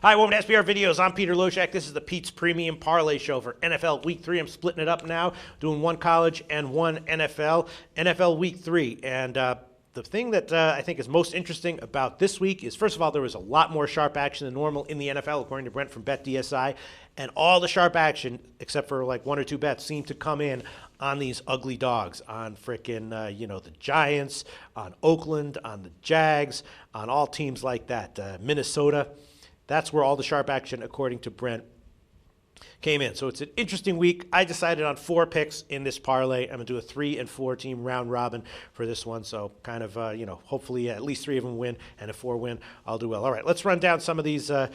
Hi, welcome to SBR Videos. I'm Peter Loshak. This is the Pete's Premium Parlay Show for NFL Week 3. I'm splitting it up now, doing one college and one NFL. NFL Week 3. And the thing that I think is most interesting about this week is, first of all, there was a lot more sharp action than normal in the NFL, according to Brent from BetDSI. And all the sharp action, except for like one or two bets, seemed to come in on these ugly dogs, on frickin' the Giants, on Oakland, on the Jags, on all teams like that. Minnesota. That's where all the sharp action, according to Brent, came in. So it's an interesting week. I decided on 4 picks in this parlay. I'm going to do a 3 and 4 team round robin for this one. So kind of, hopefully at least 3 of them win, and if 4 win, I'll do well. All right, let's run down some of the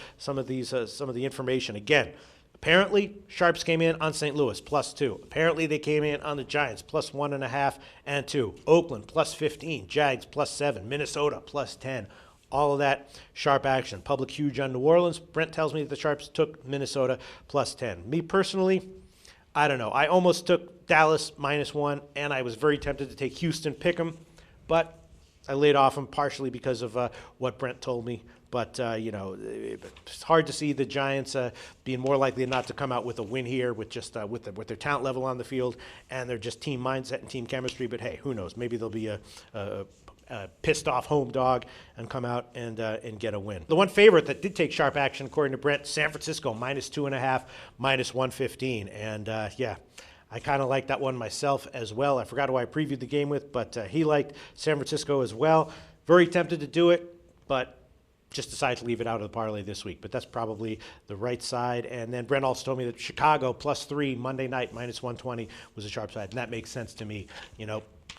information again. Apparently, sharps came in on St. Louis, +2. Apparently, they came in on the Giants, +1.5 and 2. Oakland, +15. Jags, +7. Minnesota, +10. All of that sharp action. Public huge on New Orleans. Brent tells me that the sharps took Minnesota +10. Me personally, I don't know. I almost took Dallas -1, and I was very tempted to take Houston, pick 'em, but I laid off them partially because of what Brent told me. But, it's hard to see the Giants being more likely than not to come out with a win here with just with their talent level on the field and their just team mindset and team chemistry. But, hey, who knows? Maybe they'll be a pissed off home dog and come out and get a win. The one favorite that did take sharp action, according to Brent, San Francisco, -2.5, -115. And, I kind of like that one myself as well. I forgot who I previewed the game with, but he liked San Francisco as well. Very tempted to do it, but just decided to leave it out of the parlay this week. But that's probably the right side. And then Brent also told me that Chicago +3 Monday night, -120 was a sharp side. And that makes sense to me.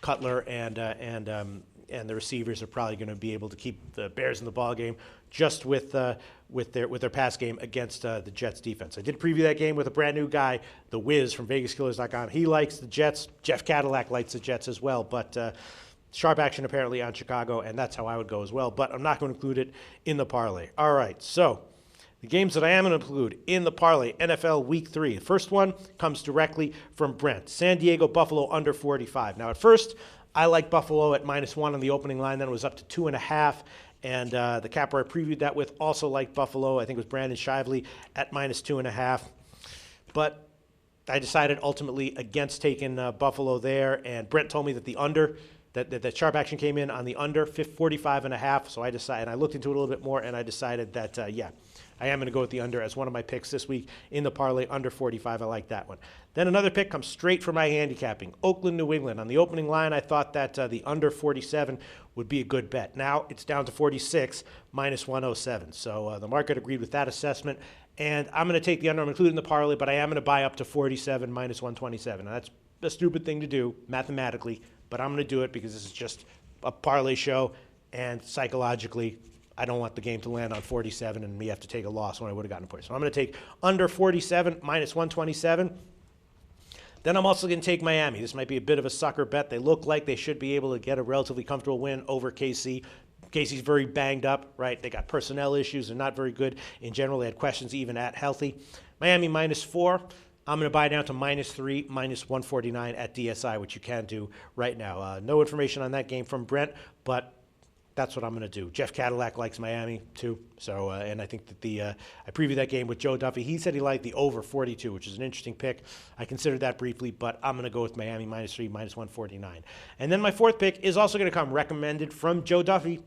Cutler and the receivers are probably going to be able to keep the Bears in the ball game just with their pass game against the Jets defense. I did preview that game with a brand new guy, the Wiz from VegasKillers.com. He likes the Jets. Jeff Cadillac likes the Jets as well, but sharp action apparently on Chicago, and that's how I would go as well. But I'm not going to include it in the parlay. All right, so the games that I am going to include in the parlay, NFL Week 3. The first one comes directly from Brent. San Diego, Buffalo, under 45. Now, at first, I like Buffalo at -1 on the opening line. Then it was up to 2.5. And the capper I previewed that with also liked Buffalo. I think it was Brandon Shively at -2.5. But I decided ultimately against taking Buffalo there. And Brent told me that the under, that sharp action came in on the under 45.5. So I decided, and I looked into it a little bit more, and I decided that, I am going to go with the under as one of my picks this week in the parlay, under 45. I like that one. Then another pick comes straight from my handicapping, Oakland, New England. On the opening line, I thought that the under 47 would be a good bet. Now it's down to 46, -107. So the market agreed with that assessment, and I'm going to take the under. I'm including the parlay, but I am going to buy up to 47, -127. Now, that's a stupid thing to do mathematically, but I'm going to do it because this is just a parlay show, and psychologically, I don't want the game to land on 47 and me have to take a loss when I would have gotten a point. So I'm going to take under 47, -127. Then I'm also going to take Miami. This might be a bit of a sucker bet. They look like they should be able to get a relatively comfortable win over KC. KC's very banged up, right? They got personnel issues. They're not very good in general. They had questions even at healthy. Miami -4. I'm going to buy down to -3, -149 at DSI, which you can do right now. No information on that game from Brent, but that's what I'm going to do. Jeff Cadillac likes Miami too, so and I think that I previewed that game with Joe Duffy. He said he liked the over 42, which is an interesting pick. I considered that briefly, but I'm going to go with Miami -3, -149. And then my fourth pick is also going to come recommended from Joe Duffy.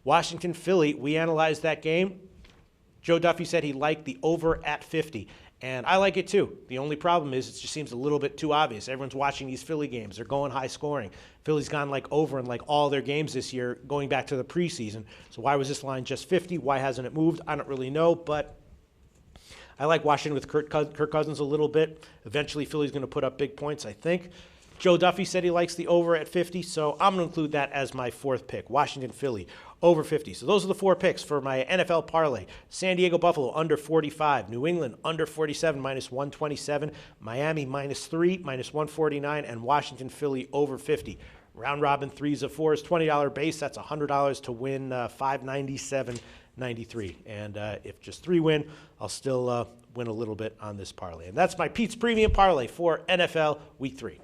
Washington, Philly. We analyzed that game. Joe Duffy said he liked the over at 50. And I like it too. The only problem is it just seems a little bit too obvious. Everyone's watching these Philly games. They're going high scoring. Philly's gone over in all their games this year going back to the preseason. So why was this line just 50? Why hasn't it moved? I don't really know, but I like Washington with Kirk Cousins a little bit. Eventually Philly's going to put up big points, I think. Joe Duffy said he likes the over at 50, so I'm going to include that as my fourth pick. Washington, Philly, over 50. So those are the 4 picks for my NFL parlay. San Diego, Buffalo, under 45. New England, under 47, -127. Miami, -3, -149. And Washington, Philly, over 50. Round robin 3s of 4s, $20 base. That's $100 to win $597.93. And if just 3 win, I'll still win a little bit on this parlay. And that's my Pete's Premium Parlay for NFL Week 3.